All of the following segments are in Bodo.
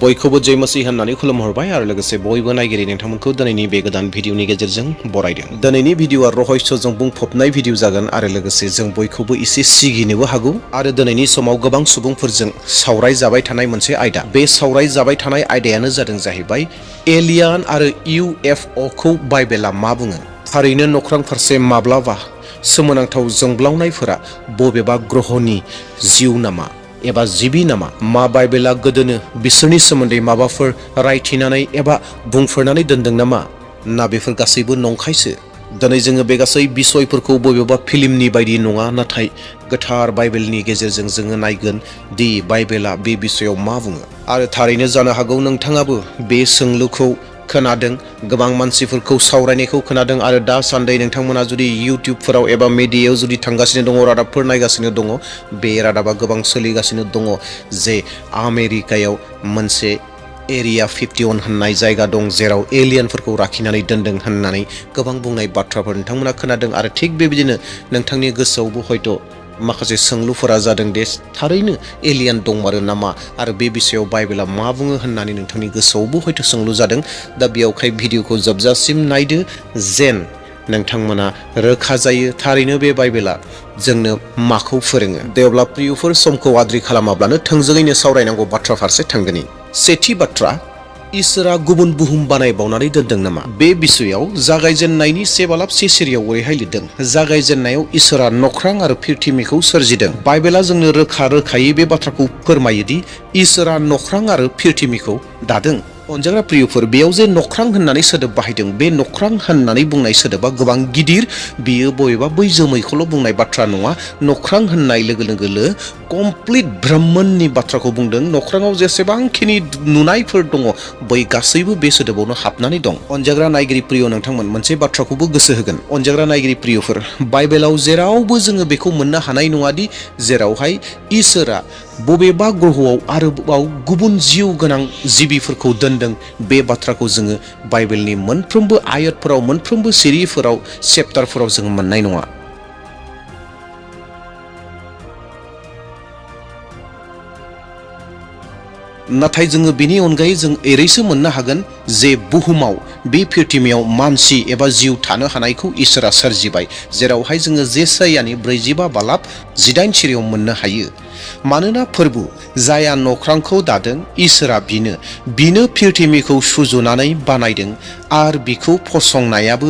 बयखौबो जय मसीह होननानै खुलुमहरबाय आरो लोगोसे बयबो नायगिरि नोंथांमोनखौ दिनैनि बे गोदान भिडिअनि गेजेरजों बरायदों। दिनैनि भिडिअआ रहस्यजों बुंफबनाय भिडिअ जागोन आरो लोगोसे जों बयखौबो एसे सिगिनोबो हागौ आरो दिनैनि समाव गोबां सुबुंफोरजों सावराय जाबाय थानाय मोनसे आयदा। बे सावराय जाबाय थानाय आयदायानो जादों जाहैबाय एलियान आरो UFO खौ बाइबेला मा बुङो। थारैनो नख्रां फारसे माब्लाबा सोमोनांथाव जोंब्लावनायफोरा बबेबा ग्रहनि जिउ नामा एबा जिबि नामा? मा बाइबेला गोदोनो बिसोरनि सोमोन्दै माबाफोर रायथिनानै एबा बुंफोरनानै दोनदों नामा? ना बेफोर गासैबो नंखायसो? दिनै जोङो बे गासै बिसयफोरखौ बबेबा फिल्मनि बायदि नङा, नाथाय गोथार बाइबेलनि गेजेरजों जोङो नायगोन दि बाइबेला बे बिसयाव मा बुङो। आरो थारैनो जानो हागौ नोंथाङाबो बे सोंलुखौ खोनादों, गोबां मानसिफोरखौ सावरायनायखौ खोनादों आरो दासान्दि नोंथांमोना जुदि इउटिउबफोराव एबा मिडियायाव जुदि थांगासिनो दङ, रादाबफोर नायगासिनो दङ, बे रादाबा गोबां सोलिगासिनो दङ जे आमेरिकायाव मोनसे एरिया 51 होननाय जायगा दं जेराव एलियानफोरखौ राखिनानै दोनदों होननानै गोबां बुंनाय बाथ्राफोर नोंथांमोना खोनादों। आरो थिग बेबायदिनो नोंथांनि गोसोआवबो हयथ' माखासे सोंलुफोरा जादों दे थारैनो एलियान दंमारो नामा आरो बे बिसयाव बाइबेला मा बुङो होननानै नोंथांनि गोसोआवबो हयथ' सोंलु जादों। दा बेयावखाय भिडिअखौ जोबजासिम नायदो जेन नोंथांमोना रोखा जायो थारैनो बे बाइबेला जोंनो माखौ फोरोङो। दे अब्ला प्रियफोर समखौ आद्रि खालामाब्लानो थोंजोङैनो सावरायनांगौ बाथ्रा फारसे थांगोनि। सेथि बाथ्रा, इसोरा गुबुन बुहुम बानायबावनानै दोनदों नामा? बे बिसयाव जागायजेननायनि 1:7 सिरियाव ओरैहाय लिरदों, जागायजेननायाव इसोरा नख्रां आरो पृथ्वीखौ सोरजिदों। बाइबेला जोंनो रोखा रोखायै बे बाथ्राखौ फोरमायोदि इसोरा नख्रां आरो पृथ्वीखौ दादों। अनजाग्रा प्रियफोर, बेयाव जे नख्रां होननानै सोदोब बाहायदों, बे नख्रां होननानै बुंनाय सोदोबा गोबां गिदिर। बियो बबेबा बै जोमैखौल' बुंनाय बाथ्रा नङा। नख्रां होननाय लोगो लोगो कमप्लिट ब्रह्मनि बाथ्राखौ बुंदों। नख्राङाव जेसेबांखिनि नुनायफोर दङ बै गासैबो बे सोदोबावनो हाबनानै दं। अनजाग्रा नायगिरि प्रिय नोंथांमोन, मोनसे बाथ्राखौबो गोसो होगोन। अनजाग्रा नायगिरि प्रियफोर, बाइबेलाव जेरावबो जोङो बेखौ मोननो हानाय नङादि जेरावहाय इसोरा बबेबा ग्रहआव आरोबाव गुबुन जिउ गोनां जिबिफोरखौ दोनदों। बे बाथ्राखौ जोङो बाइबेलनि मोनफ्रोमबो आयतफोराव, मोनफ्रोमबो सिरिफोराव, चेप्टारफोराव जोङो मोननाय नङा। नाथाय जोङो बेनि अनगायै जों एरैसो मोननो हागोन जे बुहुमाव बे पृथ्वीयाव मानसि एबा जिउ थानो हानायखौ इसोरा सोरजिबाय, जेरावहाय जोङो जेसायानि 45:18 सिरियाव मोननो हायो। मानोना फोरबु जाया नख्रांखौ दादों, इसोरा बिनो पृथ्वीखौ सुजुनानै बानायदों आरो बिखौ फसंनायाबो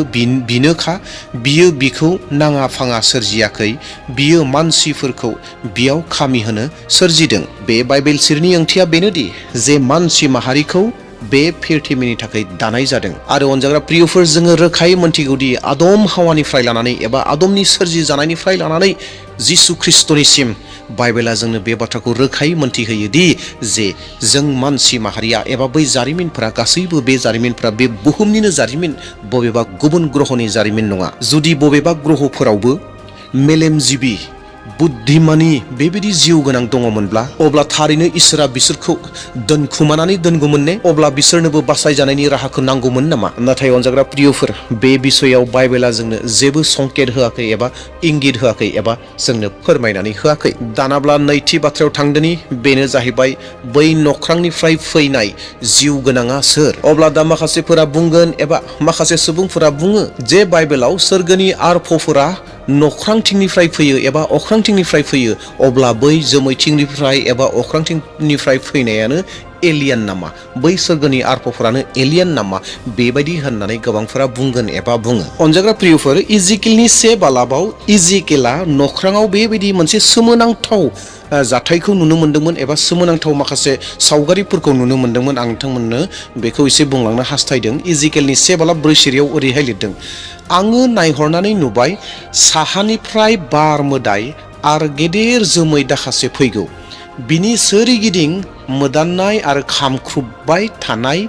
बिनोखा। बियो बिखौ नाङा फाङा सोरजियाखै, बियो मानसिफोरखौ बियाव खामि होनो सोरजिदों। बे बाइबेल सिरिनि ओंथिया बेनोदि जे मानसि माहारिखौ बे पृथ्वीनि थाखाय दानाय जादों। आरो अनजाग्रा प्रियफोर, जोङो रोखायै मोनथिगौदि आदम हावानिफ्राय लानानै एबा आदमनि सोरजि जानायनिफ्राय लानानै जिसु ख्रिस्टनिसिम बाइबेला जोंनो बे बाथ्राखौ रोखायै मोनथिहोयोदि जे जों मानसि माहारिया एबा बै जारिमिनफोरा गासैबो बे जारिमिनफोरा बे बुहुमनिनो जारिमिन, बबेबा गुबुन ग्रहनि जारिमिन नङा। जुदि बबेबा ग्रहफोरावबो मेलेमजिबि बुद्धिमानि बेबायदि जिउ गोनां दङमोनब्ला अब्ला थारैनो इसोरा बिसोरखौ दोनखुमानानै दोनगौमोन ने? अब्ला बिसोरनोबो बासायजानायनि राहाखौ नांगौमोन नामा? नाथाय अनजाग्रा प्रियफोर, बे बिसयाव बाइबेला जोंनो जेबो संकेत होआखै एबा इंगित होआखै एबा जोंनो फोरमायनानै होआखै। दानाब्ला नैथि बाथ्रायाव थांदोनि, बेनो जाहैबाय बै नख्रांनिफ्राय फैनाय जिउ गोनाङा सोर? अब्ला दा माखासेफोरा बुंगोन एबा माखासे सुबुंफोरा बुङो जे बाइबेलाव सोरगोनि आरफफोरा नख्रांथिंनिफ्राय फैयो एबा अख्रांथिंनिफ्राय फैयो। अब्ला बै जोमैथिंनिफ्राय एबा अख्रांथिंनिफ्राय फैनायानो एलियान नामा? बै सोरगोनि आरफफोरानो एलियान नामा? बेबायदि होननानै गोबांफोरा बुंगोन एबा बुङो। अनजाग्रा प्रियफोर, इजिकेलनि 1:12 इजिकेला नख्राङाव बेबायदि मोनसे सोमोनांथाव जाथायखौ नुनो मोन्दोंमोन एबा सोमोनांथाव माखासे सावगारिफोरखौ नुनो मोन्दोंमोन। आं नोंथांमोननो बेखौ एसे बुंलांनो हास्थायदों। इजिकेलनि 1:4 सिरियाव ओरैहाय लिरदों, आङो नायहरनानै नुबाय, साहानिफ्राय बार मोदाय आरो गेदेर जोमै दाखासे फैगौ। बिनि सोरगिदिं मोदाननाय आरो खामख्रुबबाय थानाय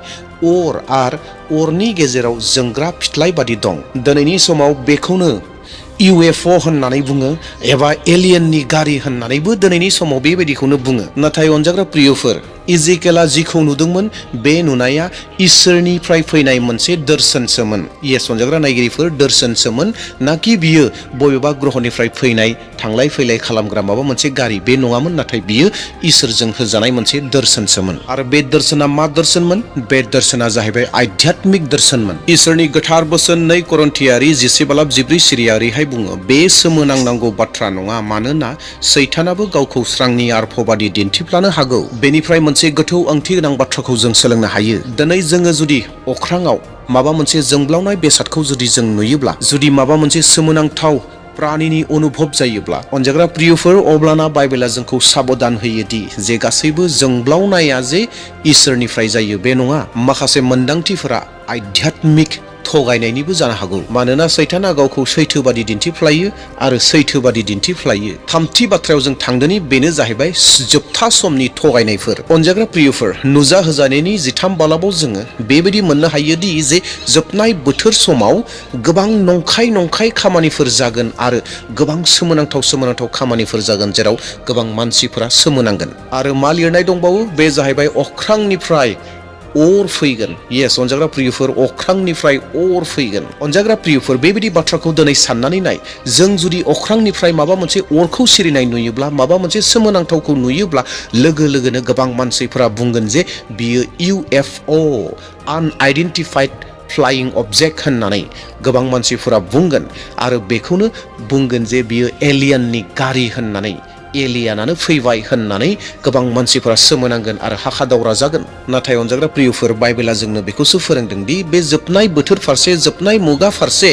अर आरो अरनि गेजेराव जोंग्रा फिथ्लाय बादि दं। दिनैनि समाव बेखौनो UFO होननानै बुङो एबा एलियननि गारि होननानैबो दिनैनि समाव बेबायदिखौनो बुङो। नाथाय अनजाग्रा प्रियफोर, इजिकेला जिखौ नुदोंमोन बे नुनाया इसोरनिफ्राय फैनाय मोनसे दर्शनसोमोन। येस अनजाग्रा नायगिरिफोर, दर्शनसोमोन नाकि बियो बबेबा ग्रहनिफ्राय फैनाय थांलाय फैलाय खालामग्रा माबा मोनसे गारि बे नङामोन, नाथाय बियो इसोरजों होजानाय मोनसे दर्शनसोमोन। आरो बे दर्शना मा दर्शनमोन? बे दर्शना जाहैबाय आध्यात्मिक दर्शनमोन। इसोरनि गोथार बोसोन 2 करन्थियारि 11:14 सिरिया ओरैहाय बुङो, बे सोमोनांनांगौ बाथ्रा नङा, मानोना सैतानाबो गावखौ स्रांनि आर्फबादि दिन्थिफ्लानो हागौ। बेनिफ्राय मोनसे गोथौ ओंथि गोनां बाथ्राखौ जों सोलोंनो हायो। दिनै जोङो जुदि अख्राङाव माबा मोनसे जोंब्लावनाय बेसादखौ जुदि जों नुयोब्ला, जुदि माबा मोनसे सोमोनांथाव प्राणिनि अनुभब जायोब्ला अनजाग्रा प्रियफोर, अब्लाना बाइबेला जोंखौ साबधान होयोदि जे गासैबो जोंब्लावनाया जे इसोरनिफ्राय जायो बे नङा। माखासे मोन्दांथिफोरा आध्यात्मिक थगायनायनिबो जानो हागौ, मानोना सैताना गावखौ सैथोबादि दिन्थिफ्लायो आरो सैथोबादि दिन्थिफ्लायो। थामथि बाथ्रायाव जों थांदोनि बेनो जाहैबाय जोबथा समनि थगायनायफोर। अनजाग्रा प्रियफोर, नुजा होजानायनि 13 बालाबाव जोङो बेबायदि मोननो हायोदि जे जोबनाय बोथोर समाव गोबां नंखाय खामानिफोर जागोन आरो गोबां सोमोनांथाव खामानिफोर जागोन, जेराव गोबां मानसिफोरा सोमोनांगोन। आरो मा लिरनाय दंबावो? बे जाहैबाय अख्रांनिफ्राय अर फैगोन। येस अनजाग्रा प्रियफोर, अख्रांनिफ्राय अर फैगोन। अनजाग्रा प्रियफोर, बेबायदि बाथ्राखौ दिनै साननानै नाय, जों जुदि अख्रांनिफ्राय माबा मोनसे अरखौ सिरिनाय नुयोब्ला, माबा मोनसे सोमोनांथावखौ नुयोब्ला, लोगो लोगोनो गोबां मानसिफोरा बुंगोन जे बियो UFO आनआइडेन्टिफाइड फ्लाइं अबजेक्ट होननानै गोबां मानसिफोरा बुंगोन आरो बेखौनो बुंगोन जे बियो एलियननि गारि होननानै, एलियानानो फैबाय होननानै गोबां मानसिफोरा सोमोनांगोन आरो हाखादावरा जागोन। नाथाय अनजाग्रा प्रियफोर, बाइबेला जोंनो बेखौसो फोरोंदों दि बे जोबनाय बोथोर फारसे, जोबनाय मुगा फारसे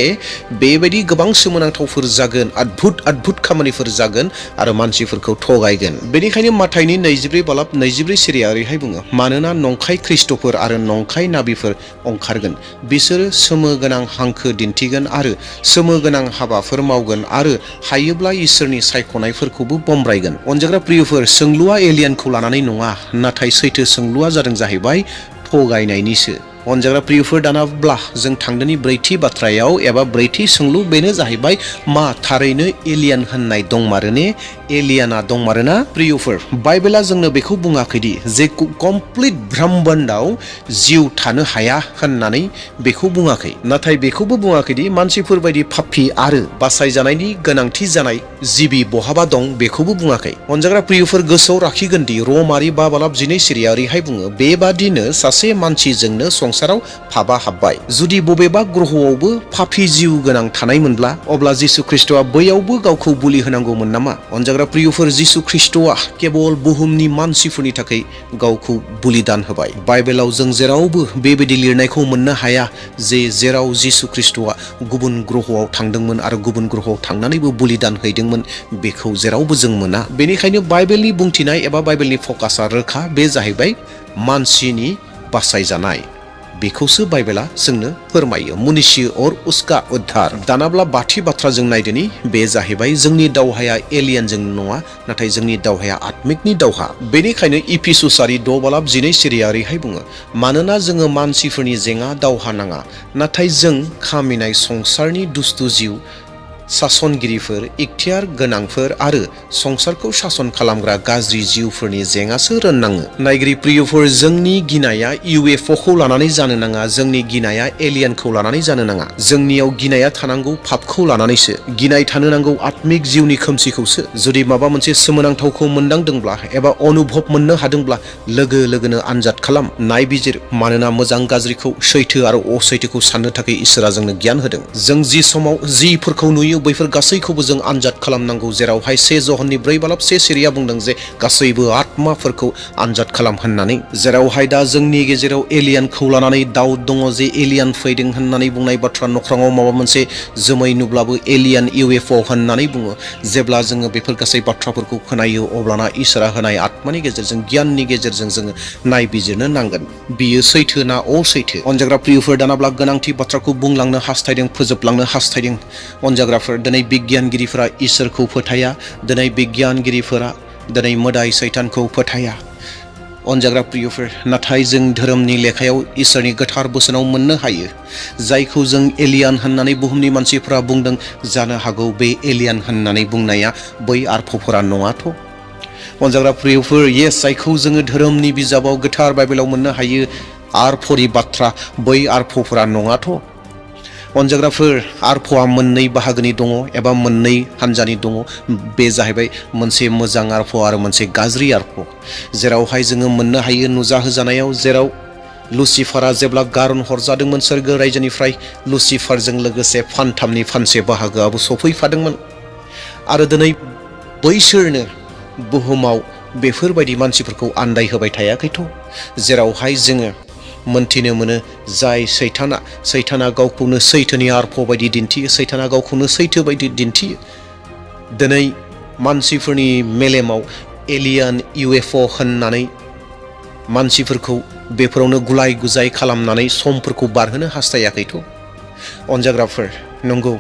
बेबायदि गोबां सोमोनांथावफोर जागोन, आदभुत खामानिफोर जागोन आरो मानसिफोरखौ थगायगोन। बेनिखायनो माथाइनि 24:24 सिरिया ओरैहाय बुङो, मानोना नंखाय ख्रिस्ट'फोर आरो नंखाय नाबिफोर ओंखारगोन, बिसोरो सोमो गोनां हांखो दिन्थिगोन आरो सोमो गोनां हाबाफोर मावगोन आरो हायोब्ला इसोरनि सायख'नायफोरखौबो बमब्रायगोन। अनजाग्रा प्रियफोर, सोंलुआ एलियनखौ लानानै नङा, नाथाय सैथो सोंलुआ जादों जाहैबाय थगायनायनिसो। अनजाग्रा प्रियफोर, दानाब्ला जों थांदोनि 4थि बाथ्रायाव एबा 4थि सोंलु, बेनो जाहैबाय मा थारैनो एलियन होननाय दंमारोने? एलियाना दंमारोना? प्रियफोर, बाइबेला जोंनो बेखौ बुङाखैदि जे कमप्लिट ब्रह्माण्डआव जिउ थानो हाया होननानै बेखौ बुङाखै, नाथाय बेखौबो बुङाखैदि मानसिफोर बायदि पापी आरो बासायजानायनि गोनांथि जानाय जिबि बहाबा दं, बेखौबो बुङाखै। अनजाग्रा प्रियफोर, गोसोआव लाखिगोनदि रमारि 5:12 सिरिया ओरैहाय बुङो, बेबादिनो सासे मानसिजोंनो संसाराव पापा हाबबाय। जुदि बबेबा ग्रहआवबो पापी जिउ गोनां थानायमोनब्ला, अब्ला जिसु ख्रिस्ट'आ बैयावबो गावखौ बुलि होनांगौमोन नामा? अनजाग्रा प्रियफोर, जिसु ख्रिस्ट'आ केवल बुहुमनि मानसिफोरनि थाखाय गावखौ बुलिदान होबाय। बाइबेलाव जों जेरावबो बेबायदि लिरनायखौ मोननो हाया जे जेराव जिसु ख्रिस्ट'आ गुबुन ग्रहआव थांदोंमोन आरो गुबुन ग्रहआव थांनानैबो बुलिदान हैदोंमोन, बेखौ जेरावबो जों मोना। बेनिखायनो बाइबेलनि बुंथिनाय एबा बाइबेलनि फकासआ रोखा, बे जाहैबाय मानसिनि बासायजानाय। बेखौसो बाइबेला जोंनो फोरमायो। मनुष्य और उसका उद्धार। दानाब्ला 5थि बाथ्रा जों नायदोनि, बे जाहैबाय जोंनि दावहाया एलियनजों नङा, नाथाय जोंनि दावहाया आत्मिकनि दावहा। बेनिखायनो इफिसुसारि 6:12 सिरिया ओरैहाय बुङो, मानोना जोङो मानसिफोरनि जेङा दावहा नाङा, नाथाय जों खामिनाय संसारनि दुस्तु जिउ सासनगिरिफोर, इख्तियार गोनांफोर आरो संसारखौ सासन खालामग्रा गाज्रि जिउफोरनि जेंनासो रोननाङो। नायगिरि प्रियफोर, जोंनि गिनाया UFOखौ लानानै जानो नाङा, जोंनि गिनाया एलियनखौ लानानै जानो नाङा। जोंनियाव गिनाया थानांगौ पापखौ लानानैसो। गिनाय थानो नांगौ आत्मिक जिउनि खोमसिखौसो। जुदि माबा मोनसे सोमोनांथावखौ मोनदांदोंब्ला एबा अनुभब मोननो हादोंब्ला, लोगो लोगोनो आनजाद खालाम, नायबिजिर, मानोना मोजां गाज्रिखौ, सैथो आरो असैथोखौ साननो थाखाय इसोरा जोंनो गियान होदों। जों जि समाव जिफोरखौ नुयो बैफोर गासैखौबो जों आनजाद खालामनांगौ, जेरावहाय 1 ज'हननि 4:1 सिरिया बुंदों जे गासैबो आत्माफोरखौ आनजाद खालाम होननानै। जेरावहाय दा जोंनि गेजेराव एलियनखौ लानानै दाउट दङ जे एलियन फैदों होननानै बुंनाय बाथ्रा, नख्राङाव माबा मोनसे जोमै नुब्लाबो एलियन UFO होननानै बुङो। जेब्ला जोङो बेफोर गासै बाथ्राफोरखौ खोनायो, अब्लाना इसोरा होनाय आत्मानि गेजेरजों, गियाननि गेजेरजों जोङो नायबिजिरनो नांगोन, बियो सैथो ना असैथो। अनजाग्रा प्रियफोर, दानाब्ला गोनांथि बाथ्राखौ बुंलांनो हास्थायदों, फोजोबलांनो हास्थायदों। अनजाग्राफोर, दिनै बिगियानगिरिफोरा इसोरखौ फोथाया, दिनै बिगियानगिरिफोरा दिनै मोदाय सैतानखौ फोथाया। अनजाग्रा प्रियफोर, नाथाय जों धोरोमनि लेखायाव इसोरनि गोथार बोसोनाव मोननो हायो, जायखौ जों एलियन होननानै बुहुमनि मानसिफोरा बुंदों। जानो हागौ बे एलियन होननानै बुंनाया बै आर्फफोरा नङाथ'। अनजाग्रा प्रियफोर येस जायखौ जोङो धोरोमनि बिजाबाव गोथार बाइबेलाव मोननो हायो आरफ'नि बाथ्रा बै आरफ'फोरा नङाथ'। अनजाग्राफोर आरफ'आ मोननै बाहागोनि दङ एबा मोननै हान्जानि दङ। बे जाहैबाय मोनसे मोजां आरफ' आरो मोनसे गाज्रि आरफ'। जेरावहाय जोङो मोननो हायो नुजाहोजानायाव जेराव लुसिफारा जेब्ला गारन हरजादोंमोन सोरगो रायजोनिफ्राय लुसिफारजों लोगोसे फानथामनि फानसे बाहागोआबो सफैफादोंमोन आरो दिनै बैसोरनो बुहुमाव बेफोरबायदि मानसिफोरखौ आन्दायहोबाय थायाखैथ'। जेरावहाय जोङो मोनथिनो मोनो जाय सैताना गावखौनो सैथोनि आरफ' बायदि दिन्थियो, सैताना गावखौनो सैथो बायदि दिन्थियो। दिनै मानसिफोरनि मेलेमाव एलियान UFO होननानै मानसिफोरखौ बेफोरावनो गुलाय गुजाय खालामनानै समफोरखौ बारहोनो हास्थायाखैथ'। अनजाग्राफोर नंगौ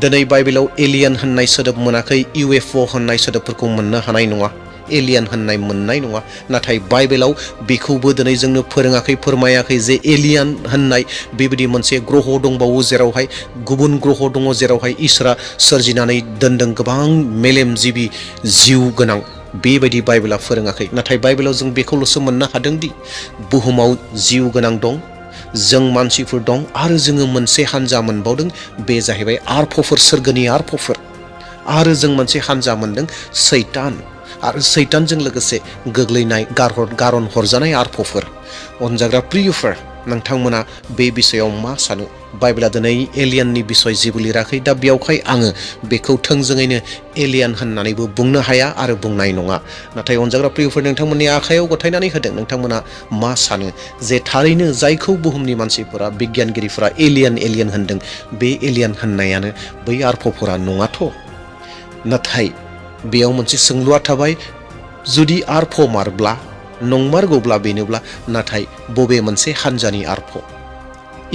दिनै बाइबेलाव एलियान होननाय सोदोब मोनाखै, UFO होननाय सोदोबफोरखौ मोननो हानाय नङा, एलियान होननाय मोननाय नङा। नाथाय बाइबेलाव बेखौबो दिनै जोंनो फोरोङाखै, फोरमायाखै जे एलियान होननाय बेबायदि मोनसे ग्रह दंबावो जेरावहाय गुबुन ग्रह दङ जेरावहाय इसोरा सोरजिनानै दोनदों गोबां मेलेमजिबि जिउ गोनां। बेबायदि बाइबेला फोरोङाखै। नाथाय बाइबेलाव जों बेखौल'सो मोननो हादोंदि बुहुमाव जिउ गोनां दं, जों मानसिफोर दं आरो जोङो मोनसे हान्जा मोनबावदों बे जाहैबाय आरफ'फोर, सोरगोनि आरफ'फोर। आरो जों मोनसे हान्जा मोनदों सैतान आरो सैतानजों लोगोसे गोग्लैनाय गारन हरजानाय आरफ'फोर। अनजाग्रा प्रियफोर नोंथांमोना बे बिषयाव मा सानो? बाइबेला दिनै एलियाननि बिसय जेबो लिराखै। दा बेयावहाय आङो बेखौ थोंजोङैनो एलियान होननानैबो बुंनो हाया आरो बुंनाय नङा। नाथाय अनजाग्रा प्रियफोर नोंथांमोननि आखायाव गथायनानै होदों, नोंथांमोना मा सानो जे थारैनो जायखौ बुहुमनि मानसिफोरा बिगियानगिरिफोरा एलियान होनदों बे एलियान होननायानो बै आरफ'फोरा नङाथ'। नाथाय बेयाव मोनसे सोंलुआ थाबाय, जुदि आरफ' मारब्ला नंमारगौब्ला बेनोब्ला नाथाय बबे मोनसे हान्जानि आरफ'?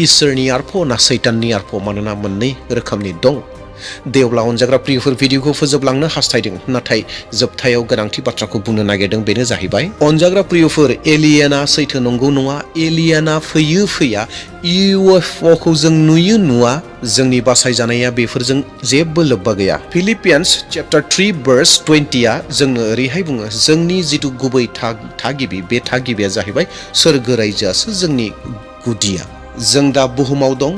इसोरनि आरफ' ना सैताननि आरफ'? मानोना मोननै रोखोमनि दं। दे अब्ला अनजाग्रा प्रियफोर भिडिअखौ फोजोबलांनो हास्थायदों, नाथाय जोबथायाव गोनांथि बाथ्राखौ बुंनो नागिरदों बेनो जाहैबाय अनजाग्रा प्रियफोर एलियाना सैथो नंगौ नङा, एलियाना फैयो फैया, UFOखौ जों नुयो नुवा, जोंनि बासायजानाया बेफोरजों जेबो लोब्बा गैया। फिलिपियान्स चैप्टार 3 verse 20आ जोंनो ओरैहाय बुङो, जोंनि जिथु गुबै थागिबि बे थागिबिया जाहैबाय सोरगो रायजोआसो जोंनि गुदिया। जों दा बुहुमाव दं,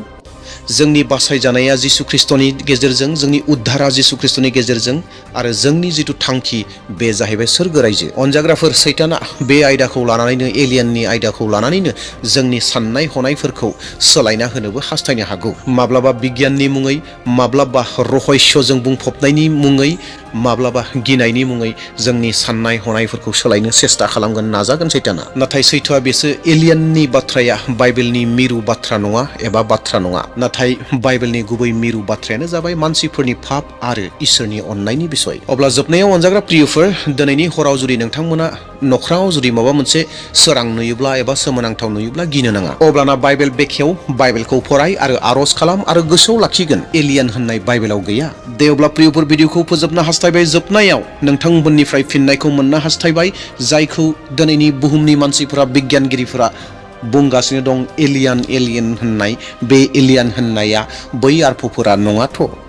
जोंनि बासायजानाया जिसु ख्रिस्ट'नि गेजेरजों, जोंनि उद्धारा जिसु ख्रिस्ट'नि गेजेरजों आरो जोंनि जिथु थांखि बे जाहैबाय सोरगो रायजो। अनजाग्राफोर सैताना बे आयदाखौ लानानैनो, एलियाननि आयदाखौ लानानैनो जोंनि साननाय हनायफोरखौ सोलायना होनोबो हास्थायनो हागौ। माब्लाबा बिगियाननि मुङै, माब्लाबा रहस्यजों बुंफबनायनि मुङै, माब्लाबा गिनायनि मुङै जोंनि साननाय हनायफोरखौ सोलायनो सेस्था खालामगोन, नाजागोन सैताना। नाथाय सैथोआ बेसो, एलियाननि बाथ्राया बाइबेलनि मिरु बाथ्रा नङा एबा बाथ्रा नङा। नाथाय बाइबेलनि गुबै मिरु बाथ्रायानो जाबाय मानसिफोरनि पाप आरो इसोरनि अननायनि बिसय। अब्ला जोबनायाव अनजाग्रा प्रियफोर दिनैनि हराव जुदि नोंथांमोना न'खराव जुदि माबा मोनसे सोरां नुयोब्ला एबा सोमोनांथाव नुयोब्ला गिनो नाङा। अब्लाना बाइबेल बेखेव, बाइबेलखौ फराय आरो आर'ज खालाम आरो गोसोआव लाखिगोन एलियान होननाय बाइबेलाव गैया। दे अब्ला प्रियफोर भिडिअखौ फोजोबनो हास्थायबाय। जोबनायाव नोंथांमोननिफ्राय फिननायखौ मोननो हास्थायबाय, जायखौ दिनैनि बुहुमनि मानसिफोरा, बिगियानगिरिफोरा बुंगासिनो दं एलियान होननाय, बे एलियान होननाया बै आरफ'फोरा नङाथ'।